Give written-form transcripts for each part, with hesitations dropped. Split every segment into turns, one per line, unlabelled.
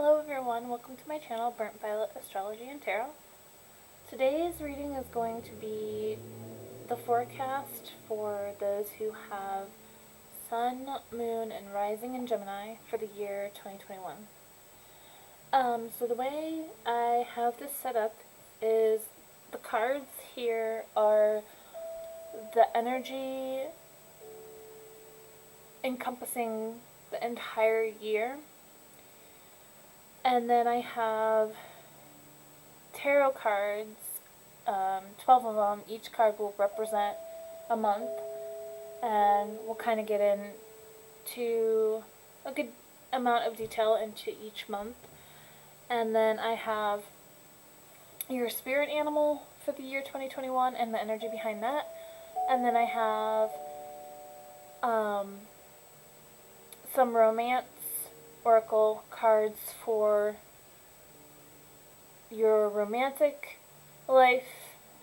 Hello everyone, welcome to my channel, Burnt Violet Astrology and Tarot. Today's reading is going to be the forecast for those who have Sun, Moon, and Rising in Gemini for the year 2021. So the way I have this set up is the cards here are the energy encompassing the entire year. And then I have tarot cards, 12 of them. Each card will represent a month, and we'll kind of get into a good amount of detail into each month. And then I have your spirit animal for the year 2021 and the energy behind that. And then I have some romance oracle cards for your romantic life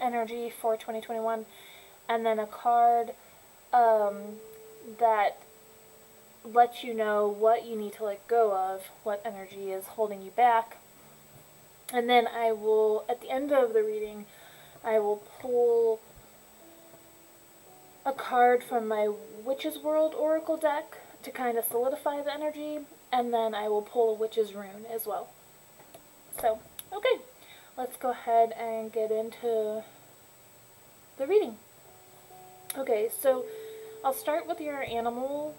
energy for 2021, and then a card that lets you know what you need to let go of, what energy is holding you back. And then I will, at the end of the reading, I will pull a card from my Witch's World Oracle deck to kind of solidify the energy, and then I will pull a Witch's Rune as well. So, okay, let's go ahead and get into the reading. Okay, so I'll start with your animal,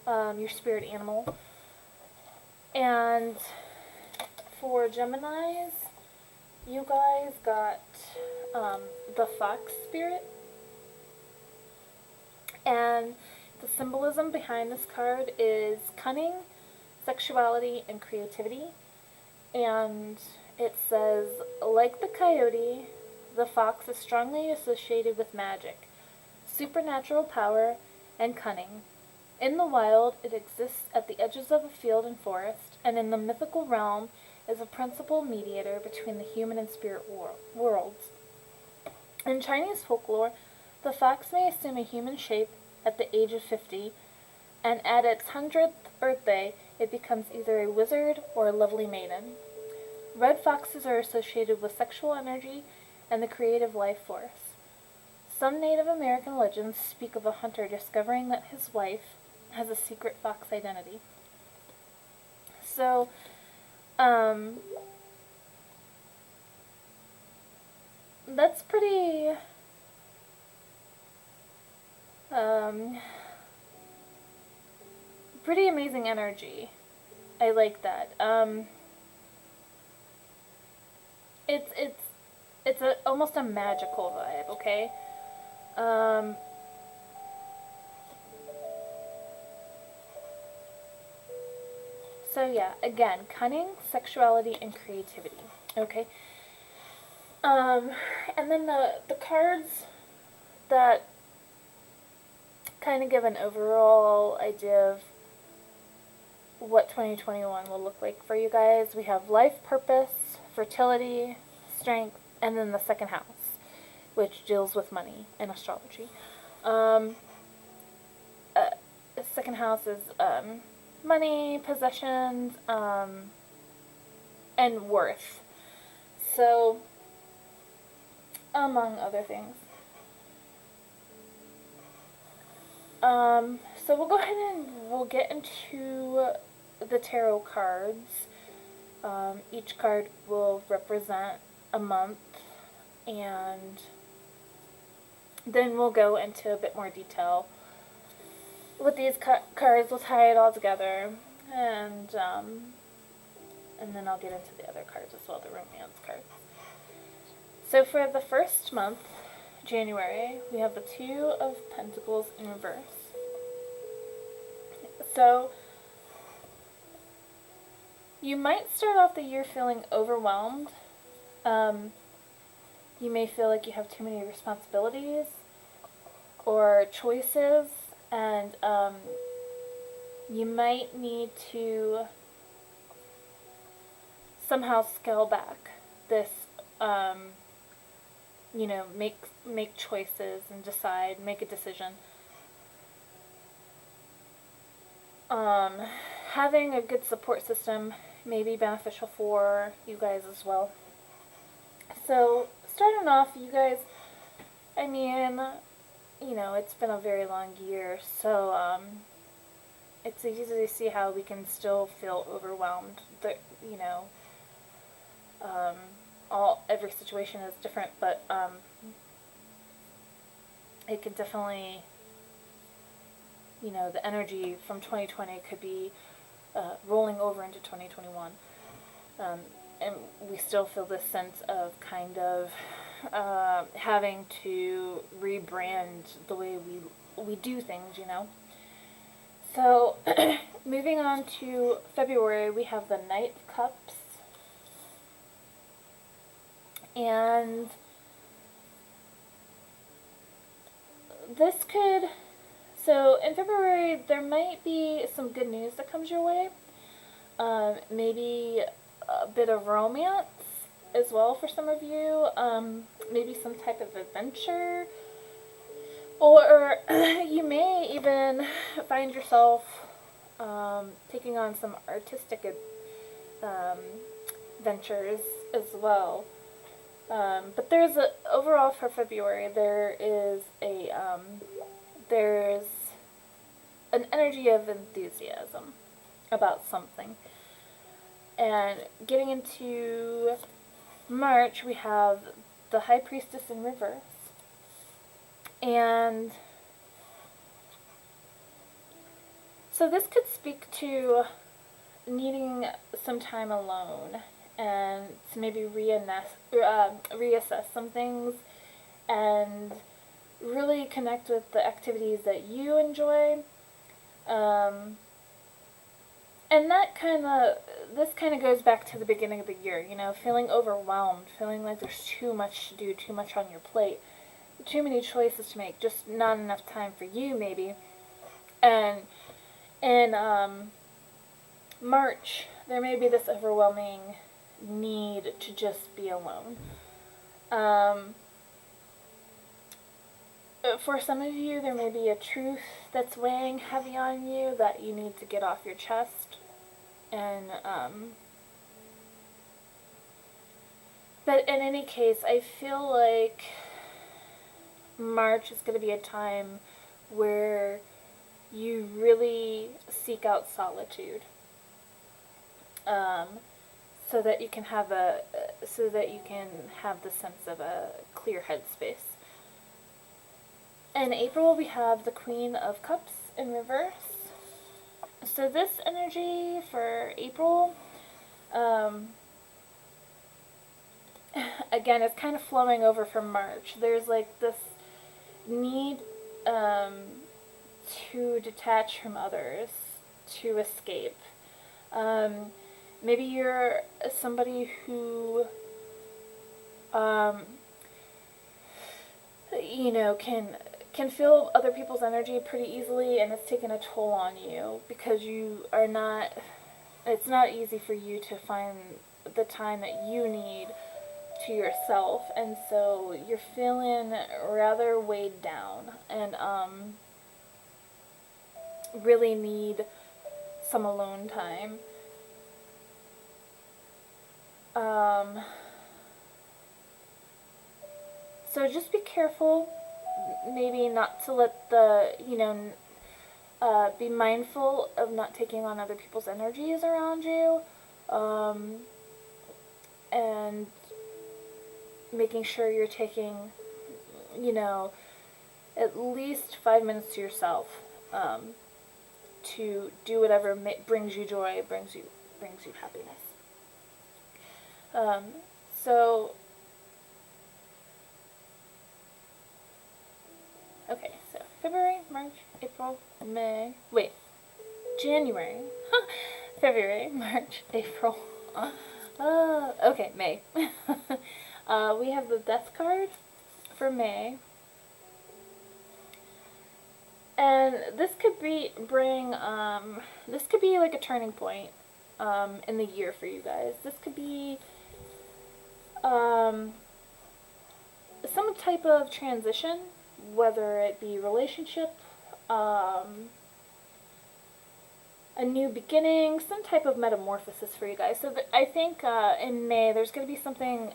your spirit animal. And for Geminis, you guys got the fox spirit. And the symbolism behind this card is cunning, sexuality, and creativity. And it says, like the coyote, the fox is strongly associated with magic, supernatural power, and cunning. In the wild, it exists at the edges of a field and forest, and in the mythical realm is a principal mediator between the human and spirit worlds. In Chinese folklore, the fox may assume a human shape at the age of 50, and at its 100th birthday, it becomes either a wizard or a lovely maiden. Red foxes are associated with sexual energy and the creative life force. Some Native American legends speak of a hunter discovering that his wife has a secret fox identity. So, that's pretty, pretty amazing energy. I like that. It's almost a magical vibe, okay? So yeah, again, cunning, sexuality, and creativity, okay? And then the cards that kind of give an overall idea of what 2021 will look like for you guys. We have life purpose, fertility, strength, and then the second house, which deals with money and astrology. The second house is money, possessions, and worth. So, among other things. So we'll go ahead and we'll get into the tarot cards. Each card will represent a month, and then we'll go into a bit more detail with these cards. We'll tie it all together, and then I'll get into the other cards as well, the romance cards. So for the first month, January, we have the Two of Pentacles in reverse. So you might start off the year feeling overwhelmed. You may feel like you have too many responsibilities or choices, and you might need to somehow scale back this, you know, make choices and decide, make a decision. Having a good support system may be beneficial for you guys as well. So, starting off, you guys, I mean, you know, it's been a very long year, so it's easy to see how we can still feel overwhelmed. You know, every situation is different, but it could definitely, you know, the energy from 2020 could be rolling over into 2021. And we still feel this sense of kind of having to rebrand the way we do things, you know. So, moving on to February, we have the Knight of Cups. And this could, so in February, there might be some good news that comes your way. Maybe a bit of romance as well for some of you. Maybe some type of adventure. Or you may even find yourself taking on some artistic ventures as well. But there's overall for February, there's an energy of enthusiasm about something. And getting into March, we have the High Priestess in reverse. And so this could speak to needing some time alone and to maybe reassess some things and really connect with the activities that you enjoy. And this kind of goes back to the beginning of the year, you know, feeling overwhelmed, feeling like there's too much to do, too much on your plate, too many choices to make, just not enough time for you, maybe. And in March, there may be this overwhelming need to just be alone. For some of you, there may be a truth that's weighing heavy on you that you need to get off your chest. And, but in any case, I feel like March is going to be a time where you really seek out solitude, so that you can have the sense of a clear headspace. In April, we have the Queen of Cups in reverse. So this energy for April, again, it's kind of flowing over from March. There's like this need to detach from others, to escape. Maybe you're somebody who, you know, can feel other people's energy pretty easily, and it's taken a toll on you because you are not, it's not easy for you to find the time that you need to yourself, and so you're feeling rather weighed down and really need some alone time. So just be careful, maybe not to let be mindful of not taking on other people's energies around you, and making sure you're taking, at least 5 minutes to yourself, to do whatever brings you joy, brings you happiness. Okay, so February, March, April, May, January, February, March, April, okay, May. We have the Death card for May. And this could be like a turning point in the year for you guys. This could be some type of transition, whether it be relationship, a new beginning, some type of metamorphosis for you guys. So I think in May there's going to be something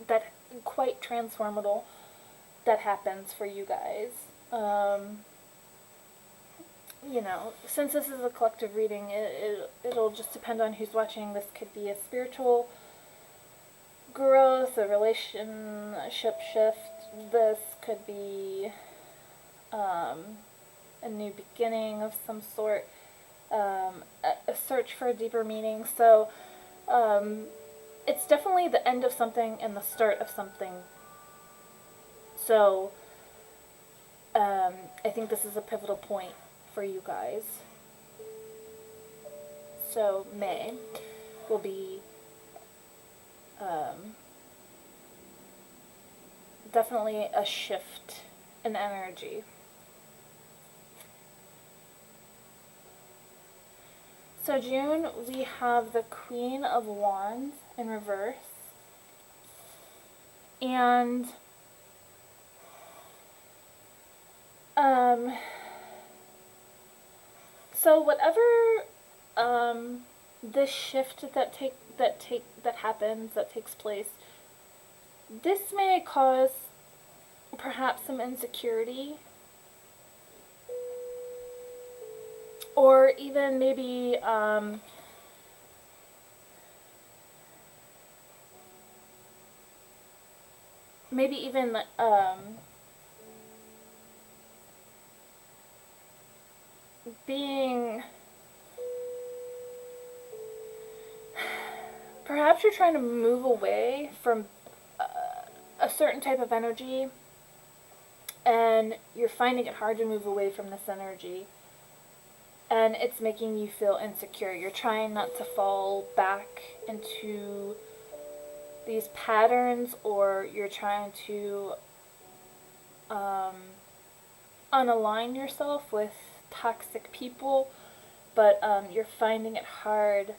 that quite transformative that happens for you guys. You know, since this is a collective reading, it'll just depend on who's watching. This could be a spiritual growth, a relationship shift. This could be a new beginning of some sort, a search for a deeper meaning. So it's definitely the end of something and the start of something. So I think this is a pivotal point for you guys. So May will be definitely a shift in energy. So June, we have the Queen of Wands in reverse. And so whatever this shift that takes place, this may cause perhaps some insecurity, or even maybe being, perhaps you're trying to move away from a certain type of energy, and you're finding it hard to move away from this energy, and it's making you feel insecure. You're trying not to fall back into these patterns, or you're trying to unalign yourself with toxic people, but you're finding it hard.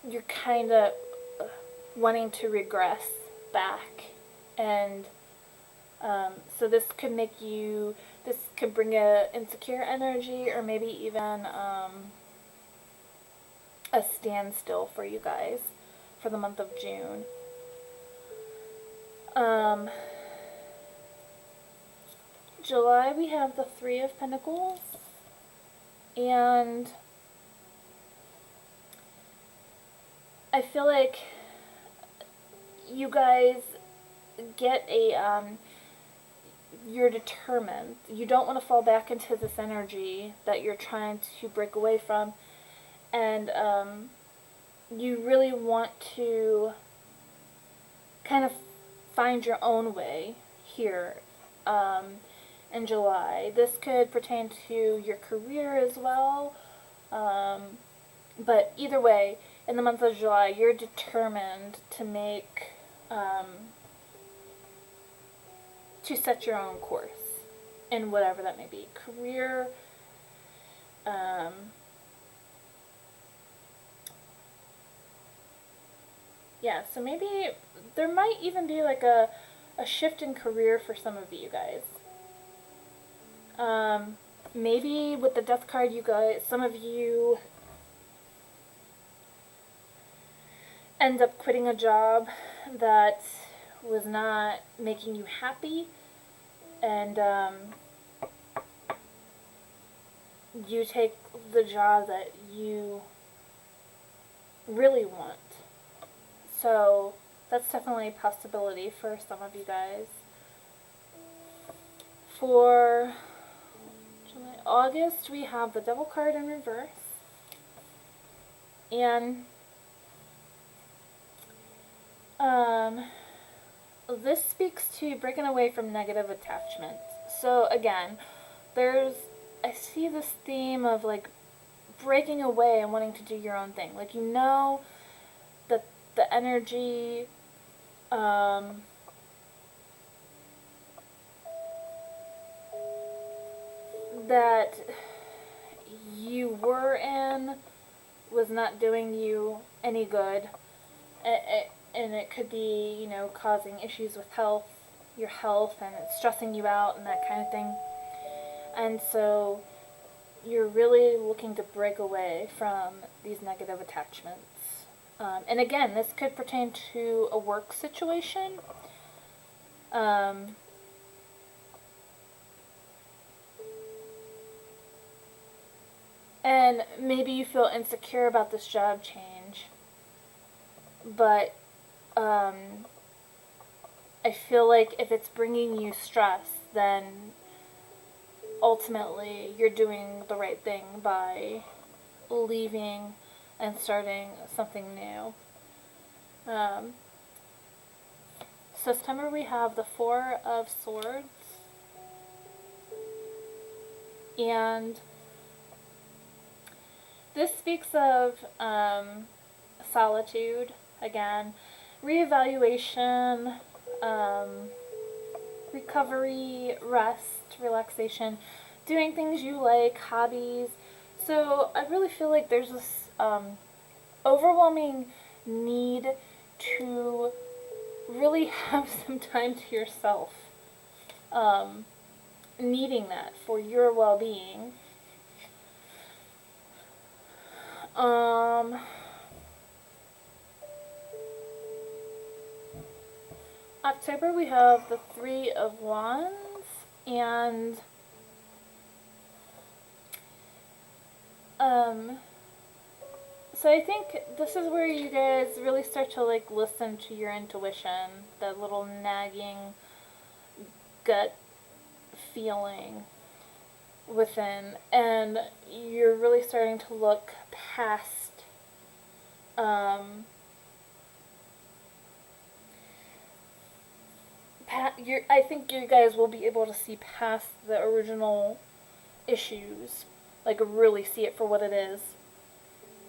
You're kind of wanting to regress back, and so this could bring a insecure energy, or maybe even a standstill for you guys for the month of June. July, we have the Three of Pentacles, and I feel like you guys get you're determined. You don't want to fall back into this energy that you're trying to break away from, and you really want to kind of find your own way here in July. This could pertain to your career as well, but either way, in the month of July, you're determined to set your own course in whatever that may be. Career, yeah, so maybe there might even be like a shift in career for some of you guys. Maybe with the Death card, some of you end up quitting a job that was not making you happy, and you take the job that you really want. So that's definitely a possibility for some of you guys. For July, August, we have the Devil card in reverse, and this speaks to breaking away from negative attachment. So again, I see this theme of like breaking away and wanting to do your own thing. Like, you know that the energy that you were in was not doing you any good, and it could be, you know, causing issues with your health, and it's stressing you out and that kind of thing. And so you're really looking to break away from these negative attachments. And again, this could pertain to a work situation. And maybe you feel insecure about this job change, but I feel like if it's bringing you stress, then ultimately you're doing the right thing by leaving and starting something new. So September we have the Four of Swords, and this speaks of solitude, again, reevaluation, recovery, rest, relaxation, doing things you like, hobbies. So I really feel like there's this overwhelming need to really have some time to yourself, needing that for your well-being. October we have the Three of Wands, and so I think this is where you guys really start to like listen to your intuition, that little nagging gut feeling within, and you're really starting to look past I think you guys will be able to see past the original issues, like really see it for what it is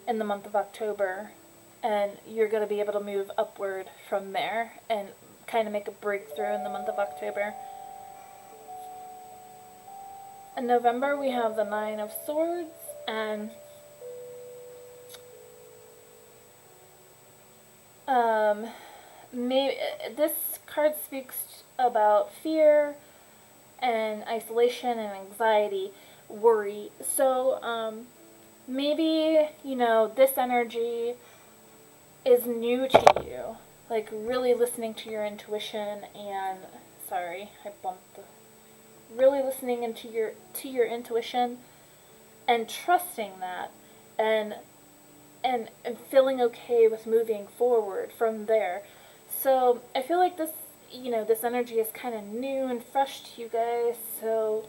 in the month of October, and you're going to be able to move upward from there and kind of make a breakthrough in the month of October. In November we have the Nine of Swords, and maybe this card speaks about fear and isolation and anxiety, worry. So maybe, you know, this energy is new to you, like really listening to your intuition, and sorry, I bumped the really listening into your intuition and trusting that, and feeling okay with moving forward from there. So I feel like this, you know, this energy is kind of new and fresh to you guys, so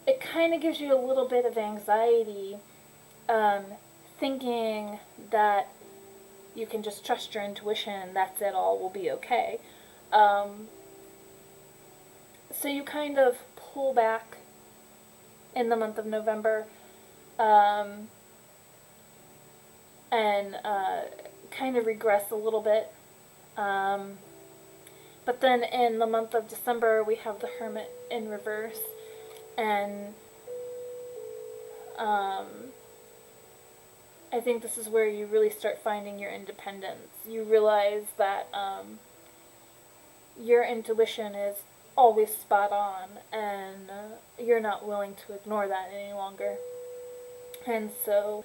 it kind of gives you a little bit of anxiety, thinking that you can just trust your intuition and that's it, all will be okay. So you kind of pull back in the month of November, and kind of regress a little bit. But then in the month of December, we have the Hermit in reverse, and I think this is where you really start finding your independence. You realize that your intuition is always spot on, and you're not willing to ignore that any longer. And so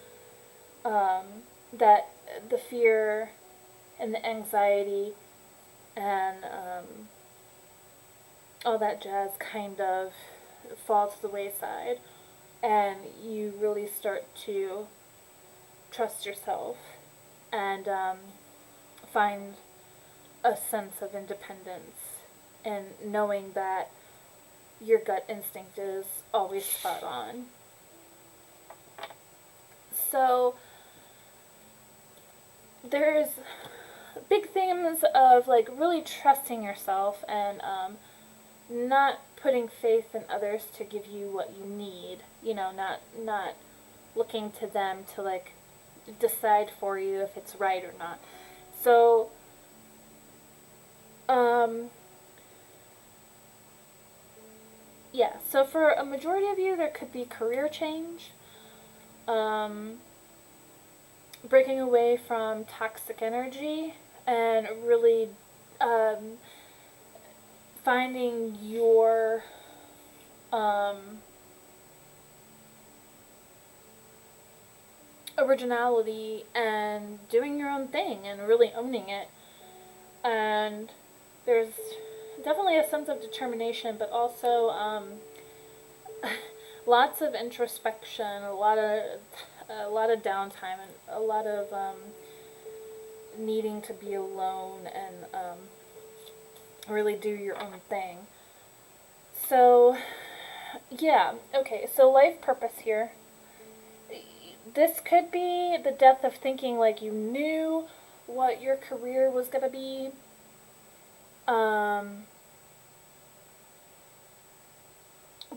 that the fear and the anxiety and all that jazz kind of fall to the wayside, and you really start to trust yourself and find a sense of independence, and knowing that your gut instinct is always spot on. So there's big themes of like really trusting yourself and not putting faith in others to give you what you need. You know, not looking to them to like decide for you if it's right or not. So yeah, so for a majority of you, there could be career change, breaking away from toxic energy, and really finding your originality and doing your own thing and really owning it. And there's definitely a sense of determination, but also lots of introspection, a lot of downtime, and a lot of needing to be alone and really do your own thing. So, yeah, okay, so life purpose here. This could be the death of thinking like you knew what your career was going to be.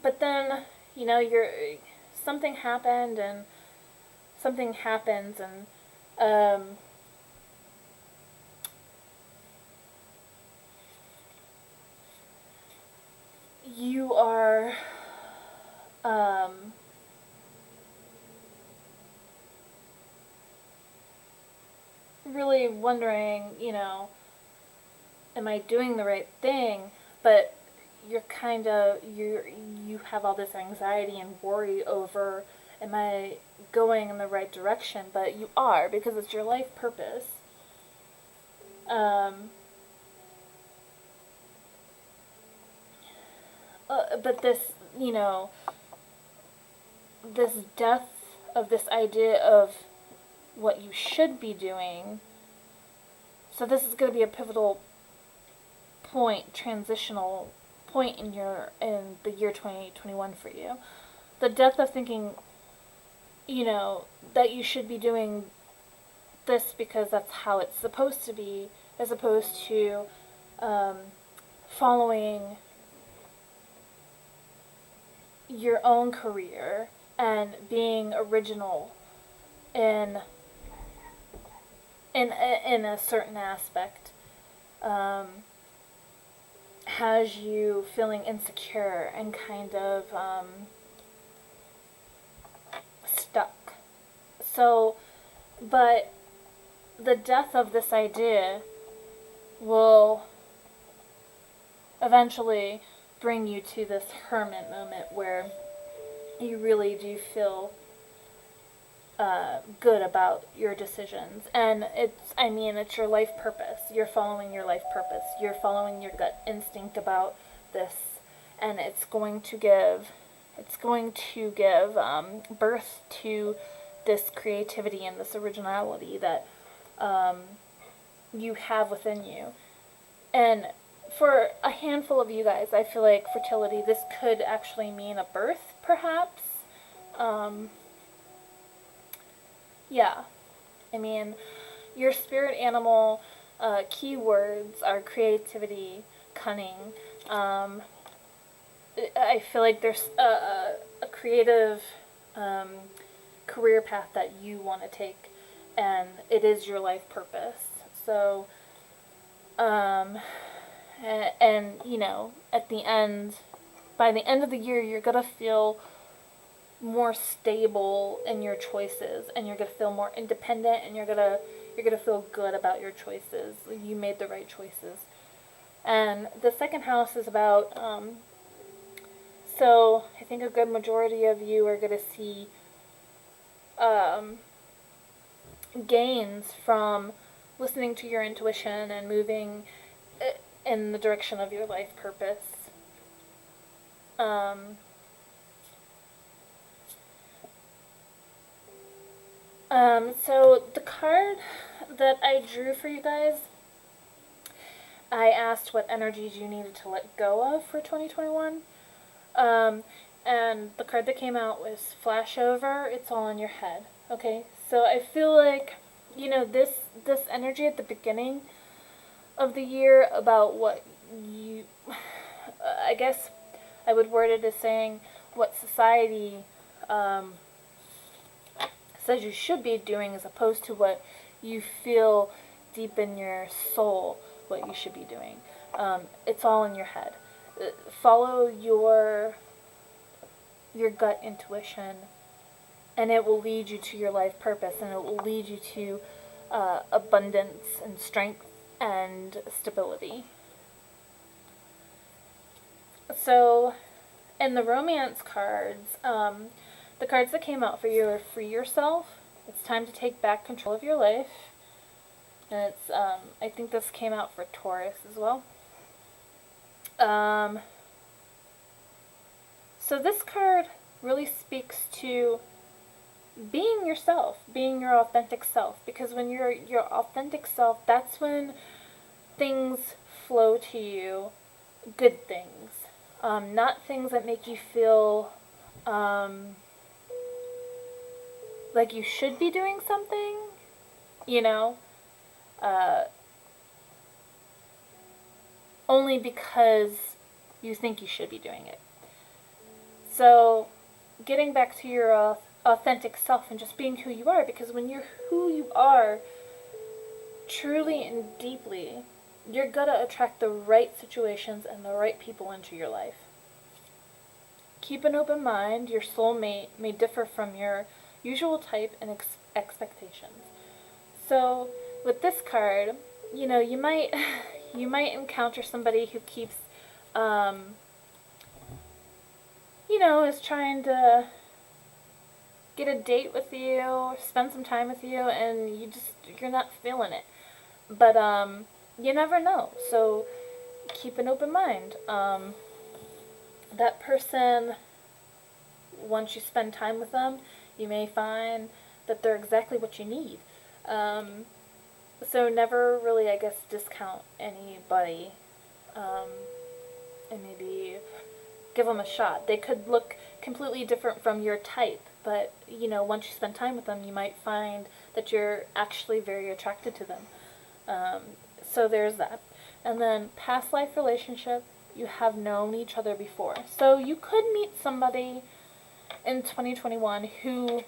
But then, you know, something happened and something happens and you are really wondering, you know, am I doing the right thing? But you're kind of, you have all this anxiety and worry over, am I going in the right direction? But you are, because it's your life purpose. But this, you know, this death of this idea of what you should be doing. So this is going to be a pivotal point, transitional point in the year 2021 for you. The death of thinking, you know, that you should be doing this because that's how it's supposed to be, as opposed to following your own career and being original in a certain aspect. Has you feeling insecure and kind of stuck. So, but the death of this idea will eventually bring you to this hermit moment where you really do feel good about your decisions. And it's your life purpose. You're following your life purpose. You're following your gut instinct about this. And it's going to give birth to this creativity and this originality that you have within you. And for a handful of you guys, I feel like fertility, this could actually mean a birth, perhaps. Yeah. I mean, your spirit animal keywords are creativity, cunning. I feel like there's a creative career path that you want to take, and it is your life purpose. So, and you know, by the end of the year, you're gonna feel more stable in your choices, and you're gonna feel more independent, and you're gonna feel good about your choices. You made the right choices. And the second house is about so I think a good majority of you are gonna see gains from listening to your intuition and moving in the direction of your life purpose. So the card that I drew for you guys, I asked what energies you needed to let go of for 2021. And the card that came out was Flashover. It's all in your head. Okay, so I feel like, you know, this energy at the beginning of the year about what you, I guess I would word it as saying what society says you should be doing, as opposed to what you feel deep in your soul what you should be doing. It's all in your head. Follow your gut intuition, and it will lead you to your life purpose, and it will lead you to abundance and strength and stability. So, in the romance cards, the cards that came out for you are Free Yourself, It's time to take back control of your life. And it's, I think this came out for Taurus as well. So this card really speaks to being yourself, being your authentic self. Because when you're your authentic self, that's when things flow to you, good things. Not things that make you feel like you should be doing something, you know, only because you think you should be doing it. So, getting back to your authentic self and just being who you are, because when you're who you are, truly and deeply, you're gonna attract the right situations and the right people into your life. Keep an open mind. Your soulmate may differ from your usual type and expectations. So, with this card, you know, you might encounter somebody who keeps, you know, is trying to get a date with you, or spend some time with you, and you're not feeling it. But you never know. So keep an open mind. That person, once you spend time with them, you may find that they're exactly what you need. So never really, I guess, discount anybody, and maybe give them a shot. They could look completely different from your type, but, you know, once you spend time with them, you might find that you're actually very attracted to them. So there's that. And then past life relationship, you have known each other before. So you could meet somebody in 2021 who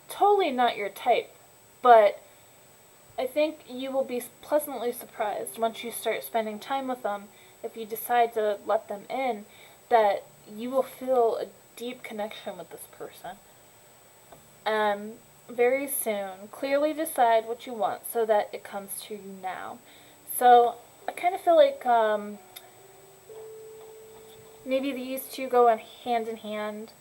totally not your type, but I think you will be pleasantly surprised once you start spending time with them, if you decide to let them in, that you will feel a deep connection with this person. Very soon, clearly decide what you want so that it comes to you now. So I kind of feel like maybe these two go hand in hand.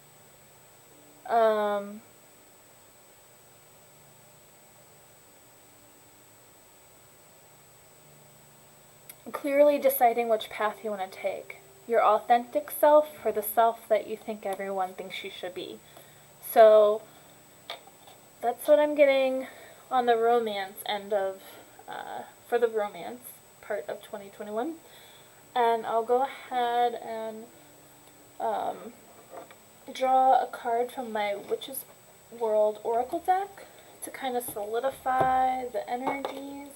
Clearly deciding which path you want to take. Your authentic self or the self that you think everyone thinks you should be. So that's what I'm getting on the romance end of, for the romance part of 2021. And I'll go ahead and draw a card from my Witch's World Oracle deck to kind of solidify the energies.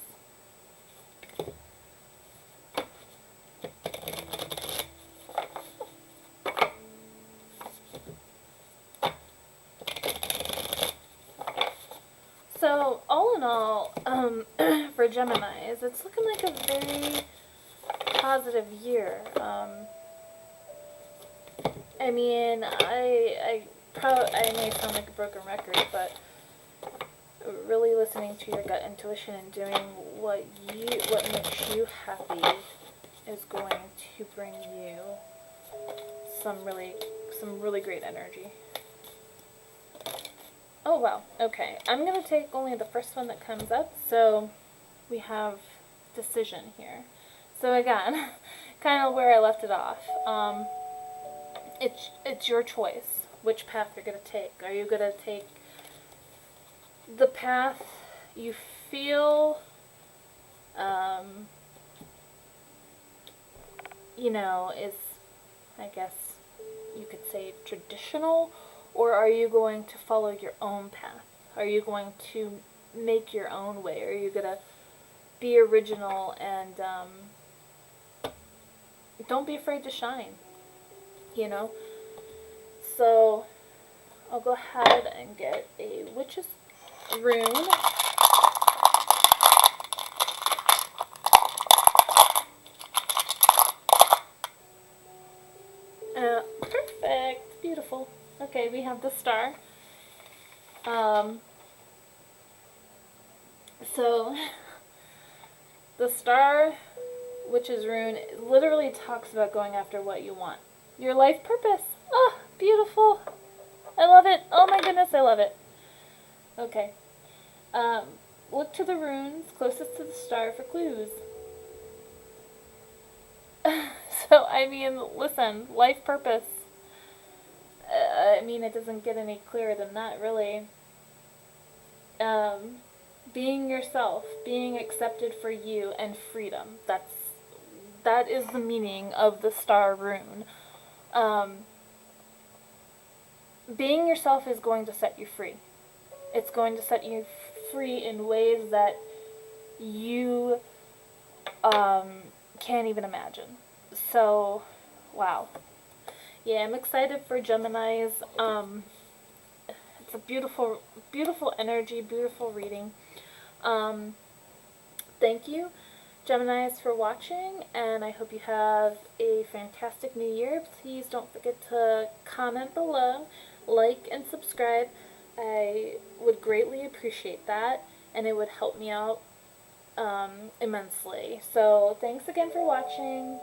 So, all in all, for Geminis, it's looking like a very positive year. I mean, I may sound like a broken record, but really listening to your gut intuition and doing what makes you happy is going to bring you some really great energy. Oh wow, okay. I'm going to take only the first one that comes up. So we have decision here. So again, kind of where I left it off. It's your choice which path you're going to take. Are you going to take the path you feel, you know, is, I guess you could say, traditional? Or are you going to follow your own path? Are you going to make your own way? Are you going to be original and don't be afraid to shine, you know? So I'll go ahead and get a Witch's Rune. Perfect. Beautiful. Okay, we have the star. So the star, Witch's Rune, literally talks about going after what you want. Your life purpose. Oh, Beautiful. I love it. Oh my goodness, I love it. Okay. Look to the runes closest to the star for clues. So, I mean, listen, life purpose. I mean, it doesn't get any clearer than that, really. Um, Being yourself, being accepted for you, and freedom. That is the meaning of the star rune. Um, Being yourself is going to set you free. It's going to set you free in ways that you can't even imagine. So, wow. Yeah, I'm excited for Gemini's. It's a beautiful, beautiful energy, beautiful reading. Um, Thank you, Geminis, for watching, and I hope you have a fantastic new year. Please don't forget to comment below, like, and subscribe. I would greatly appreciate that, and it would help me out immensely. So, thanks again for watching.